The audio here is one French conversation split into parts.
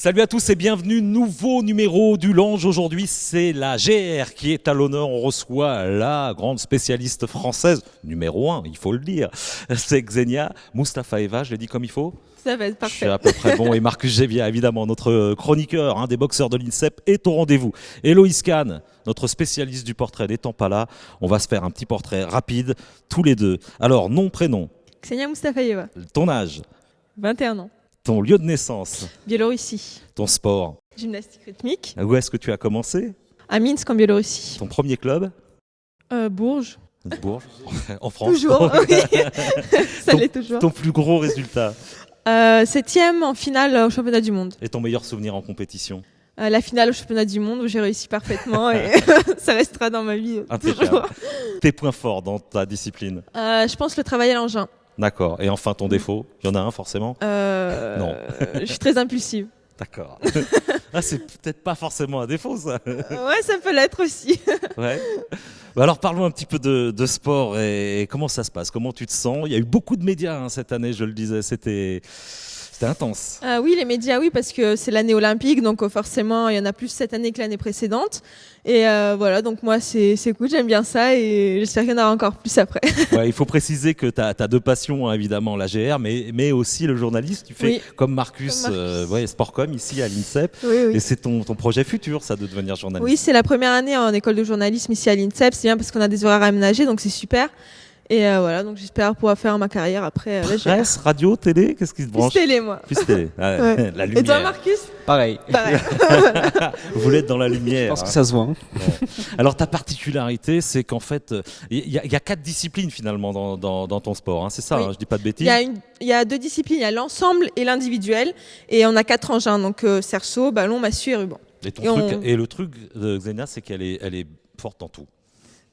Salut à tous et bienvenue, nouveau numéro du Lange. Aujourd'hui, c'est la GR qui est à l'honneur. On reçoit la grande spécialiste française, numéro 1, il faut le dire. C'est Xenia Mustafaeva, je l'ai dit comme il faut. Ça va être Je suis parfait. à peu près bon. Et Marcus Gévia, évidemment, notre chroniqueur des boxeurs de l'INSEP, est au rendez-vous. Héloïse Kahn, notre spécialiste du portrait, n'étant pas là, on va se faire un petit portrait rapide, tous les deux. Alors, nom, prénom, Xenia Mustafaeva, ton âge, 21 ans, ton lieu de naissance, Biélorussie, ton sport, gymnastique rythmique, où est-ce que tu as commencé, à Minsk en Biélorussie. ton premier club, Bourges, Bourges, en France. toujours, oui, ça l'est toujours. Ton plus gros résultat 7e en finale au championnat du monde. et ton meilleur souvenir en compétition. La finale au championnat du monde où j'ai réussi parfaitement et ça restera dans ma vie Impeccable. toujours. Tes points forts dans ta discipline. Je pense le travail à l'engin. D'accord. Et enfin, ton défaut, il y en a un forcément. Non. Je suis très impulsive. D'accord. Ah, c'est peut-être pas forcément un défaut, ça. Ouais, ça peut l'être aussi. Ouais. Bah alors, parlons un petit peu de sport et comment ça se passe. Comment tu te sens? Il y a eu beaucoup de médias cette année, je le disais. C'était intense. Oui, les médias, oui, parce que c'est l'année olympique, donc forcément, il y en a plus cette année que l'année précédente. Et voilà, donc moi, c'est cool, j'aime bien ça et j'espère qu'il y en aura encore plus après. Ouais, il faut préciser que tu as deux passions, évidemment, la GR, mais aussi le journaliste. Tu fais Oui. comme Marcus, Comme Marcus. Sportcom ici à l'INSEP. Oui, oui. Et c'est ton projet futur, ça, de devenir journaliste. Oui, c'est la première année en école de journalisme ici à l'INSEP. C'est bien parce qu'on a des horaires aménagés, donc c'est super. Et voilà, donc j'espère pouvoir faire ma carrière après. Presse, radio, télé, qu'est-ce qui se branche? Plus télé, moi. Plus télé. Ouais, Ouais. La lumière. Et toi, Marcus? Pareil. Pareil. Vous voulez être dans la Je lumière. pense que ça se voit. Hein. Alors ta particularité, c'est qu'en fait, il y a 4 disciplines finalement dans ton sport. Hein, c'est ça, Oui. hein, je dis pas de bêtises. Il y a 2 disciplines, il y a l'ensemble et l'individuel. Et on a 4 engins, donc cerceau, ballon, massue et ruban. Et le truc de Xenia, c'est qu'elle est forte en tout.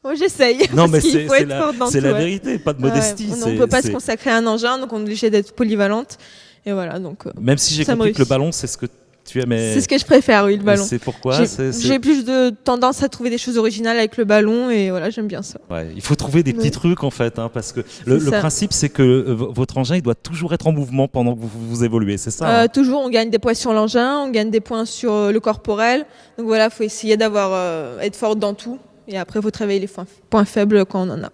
Oh, j'essaye. Non, mais parce qu'il faut être forte dans c'est tout, la ouais. vérité, pas de Ouais, modestie. on ne peut pas se consacrer à un engin, donc on est obligé d'être polyvalente. Et voilà, donc. Même si j'ai ça me compris que le réussit. ballon, c'est ce que tu aimais. C'est ce que je préfère, oui, le ballon. C'est pourquoi J'ai plus de tendance à trouver des choses originales avec le ballon et voilà, j'aime bien ça. Ouais, il faut trouver des petits Ouais. trucs en fait, parce que le ça. principe c'est que votre engin il doit toujours être en mouvement pendant que vous évoluez, c'est ça hein Toujours, on gagne des points sur l'engin, on gagne des points sur le corporel. Donc voilà, faut essayer être forte dans tout. Et après, faut travailler les points faibles quand on en a.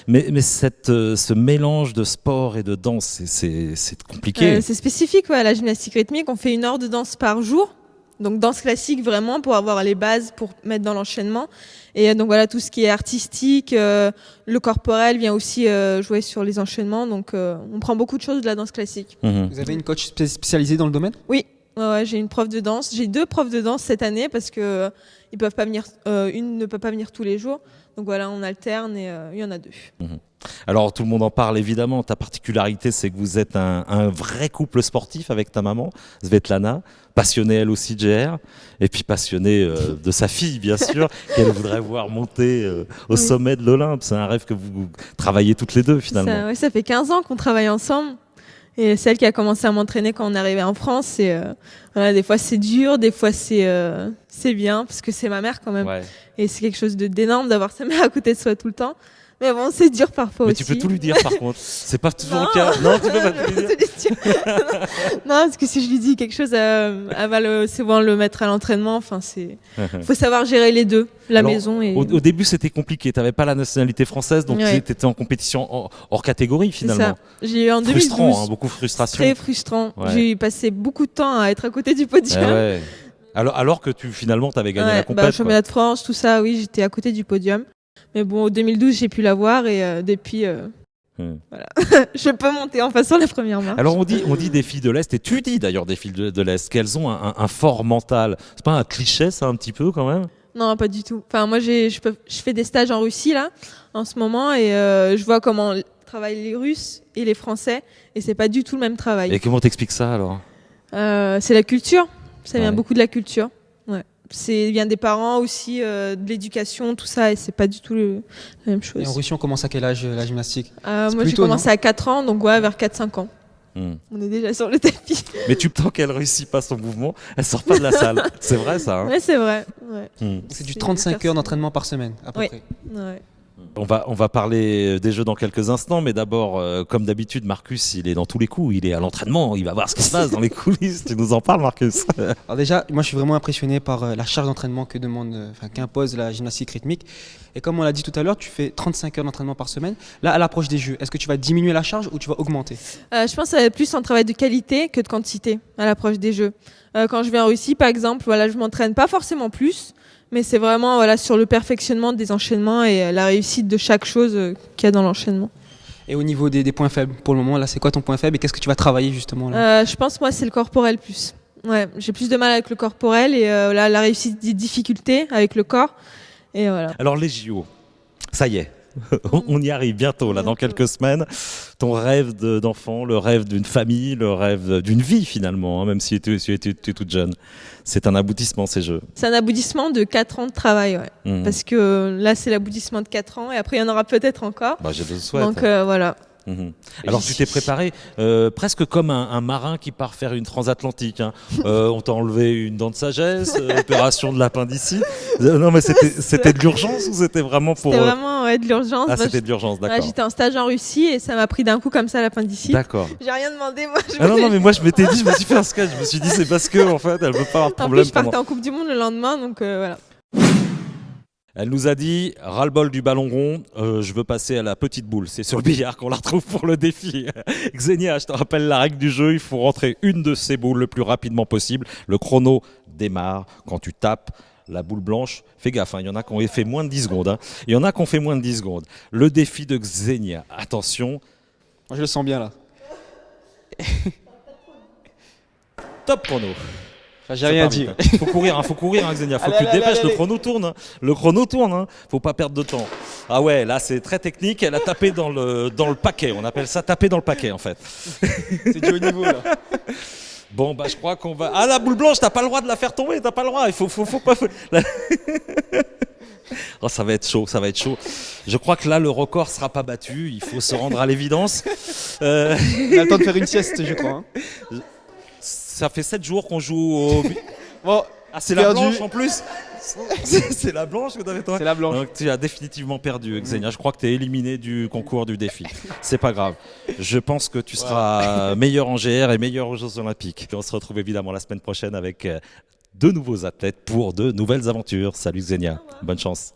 Mais ce mélange de sport et de danse, c'est compliqué. C'est spécifique, ouais, la gymnastique rythmique. On fait 1 heure de danse par jour. Donc danse classique vraiment pour avoir les bases pour mettre dans l'enchaînement. Et donc voilà, tout ce qui est artistique, le corporel vient aussi jouer sur les enchaînements. Donc on prend beaucoup de choses de la danse classique. Mhm. Vous avez une coach spécialisée dans le domaine? Oui, ouais, j'ai une prof de danse. J'ai 2 profs de danse cette année parce que ils peuvent pas venir. Une ne peut pas venir tous les jours. Donc voilà, on alterne et il y en a 2. Alors tout le monde en parle évidemment, ta particularité c'est que vous êtes un vrai couple sportif avec ta maman, Svetlana, passionnée elle aussi de GR, et puis passionnée de sa fille bien sûr, qu'elle voudrait voir monter au sommet de l'Olympe. C'est un rêve que vous travaillez toutes les deux finalement. Ça fait 15 ans qu'on travaille ensemble. Et celle qui a commencé à m'entraîner quand on est arrivé en France. Et voilà, des fois c'est dur, des fois c'est bien, parce que c'est ma mère quand même. Ouais. Et c'est quelque chose d'énorme d'avoir sa mère à côté de soi tout le temps. Mais bon, c'est dur parfois Mais aussi. tu peux tout lui dire par contre, c'est pas toujours Non. le cas. Non, tu peux pas tout lui dire. Non, parce que si je lui dis quelque chose, elle va c'est bon le mettre à l'entraînement. Enfin, faut savoir gérer les deux, la Alors, maison et. Au début, c'était compliqué. Tu n'avais pas la nationalité française, donc Ouais. tu étais en compétition hors catégorie C'est finalement. ça. J'ai eu en 2012. Frustrant, beaucoup de frustration. Très frustrant. Ouais. J'ai passé beaucoup de temps à être à côté du podium. Ouais. Alors que finalement, tu avais gagné la Ouais, compétition. championnat de France, tout ça, oui, j'étais à côté du podium. Mais bon, en 2012, j'ai pu l'avoir et depuis, voilà, je peux monter en passant la première marche. Alors on dit des filles de l'Est, et tu dis d'ailleurs des filles de l'Est, qu'elles ont un fort mental. C'est pas un cliché ça un petit peu quand même? Non, pas du tout. Enfin, moi, je fais des stages en Russie là, en ce moment, et je vois comment travaillent les Russes et les Français, et c'est pas du tout le même travail. Et comment t'expliques ça alors? C'est la culture. Ça vient Ouais. beaucoup de la culture. Ouais. C'est vient des parents aussi, de l'éducation, tout ça, et c'est pas du tout la même chose. Et en Russie, on commence à quel âge la gymnastique? Moi, j'ai plutôt, commencé à 4 ans, donc ouais, vers 4-5 ans. On est déjà sur le tapis. Mais tant qu'elle réussit pas son mouvement, elle sort pas de la salle. C'est vrai ça hein? Ouais, c'est vrai. Ouais. C'est du C'est 35 heures personnel. d'entraînement par semaine, à peu Oui. près. Ouais. On va parler des jeux dans quelques instants, mais d'abord, comme d'habitude, Marcus, il est dans tous les coups, il est à l'entraînement, il va voir ce qui se passe dans les coulisses. Tu nous en parles, Marcus? Alors déjà, moi je suis vraiment impressionné par la charge d'entraînement qu'impose la gymnastique rythmique. Et comme on l'a dit tout à l'heure, tu fais 35 heures d'entraînement par semaine. Là, à l'approche des Jeux, est-ce que tu vas diminuer la charge ou tu vas augmenter? Je pense que ça va être plus un travail de qualité que de quantité à l'approche des Jeux. Quand je vais en Russie, par exemple, voilà, je m'entraîne pas forcément plus, mais c'est vraiment voilà, sur le perfectionnement des enchaînements et la réussite de chaque chose qu'il y a dans l'enchaînement. Et au niveau des points faibles, pour le moment, là, c'est quoi ton point faible et qu'est-ce que tu vas travailler justement là? Je pense moi c'est le corporel plus. Ouais, j'ai plus de mal avec le corporel et là, la réussite des difficultés avec le corps. Et voilà. Alors les JO, ça y est, on y arrive bientôt, là, dans quelques semaines. Ton rêve d'enfant, le rêve d'une famille, le rêve d'une vie finalement, hein, même si tu es toute jeune. C'est un aboutissement, ces Jeux. C'est un aboutissement de 4 ans de travail, ouais. Parce que là, c'est l'aboutissement de 4 ans et après, il y en aura peut-être encore. Bah, je te le souhaite. Donc voilà. Alors tu t'es préparé presque comme un marin qui part faire une transatlantique. Hein. On t'a enlevé une dent de sagesse, opération de l'appendicite. Non mais c'était de l'urgence ou c'était vraiment pour... C'était vraiment de l'urgence. Ah c'était de l'urgence, d'accord. J'étais en stage en Russie et ça m'a pris d'un coup comme ça l'appendicite. D'accord. J'ai rien demandé moi. Non mais moi je m'étais dit, je me suis fait un sketch, je me suis dit c'est parce que en fait elle veut pas avoir de problème. En plus je partais en Coupe du Monde le lendemain donc voilà. Elle nous a dit, ras-le-bol du ballon rond, je veux passer à la petite boule. C'est sur le billard qu'on la retrouve pour le défi. Xenia, je te rappelle la règle du jeu, il faut rentrer une de ces boules le plus rapidement possible. Le chrono démarre quand tu tapes la boule blanche. Fais gaffe, hein, il y en a qui ont fait moins de 10 secondes. Hein. Il y en a qui ont fait moins de 10 secondes. Le défi de Xenia, attention. Moi je le sens bien là. Top chrono. J'ai rien dit. Hein. Faut courir, hein, Xenia. Faut que tu te dépêches. Le chrono tourne. Hein. Le chrono tourne. Hein. Faut pas perdre de temps. Ah ouais, là c'est très technique. Elle a tapé dans le paquet. On appelle ça taper dans le paquet en fait. C'est du haut niveau là. Bon bah je crois qu'on va. Ah la boule blanche, t'as pas le droit de la faire tomber. T'as pas le droit. Il faut pas. Oh, ça va être chaud. Je crois que là le record sera pas battu. Il faut se rendre à l'évidence. On a le temps de faire une sieste, je crois. Hein. Ça fait 7 jours qu'on joue au... Bon, ah, c'est la blanche en plus. C'est la blanche que t'avais toi. C'est la blanche. Donc, tu as définitivement perdu, Xenia. Je crois que tu es éliminé du concours du défi. C'est pas grave. Je pense que tu seras meilleur en GR et meilleur aux Jeux Olympiques. Puis on se retrouve évidemment la semaine prochaine avec de nouveaux athlètes pour de nouvelles aventures. Salut Xenia. Bonne chance.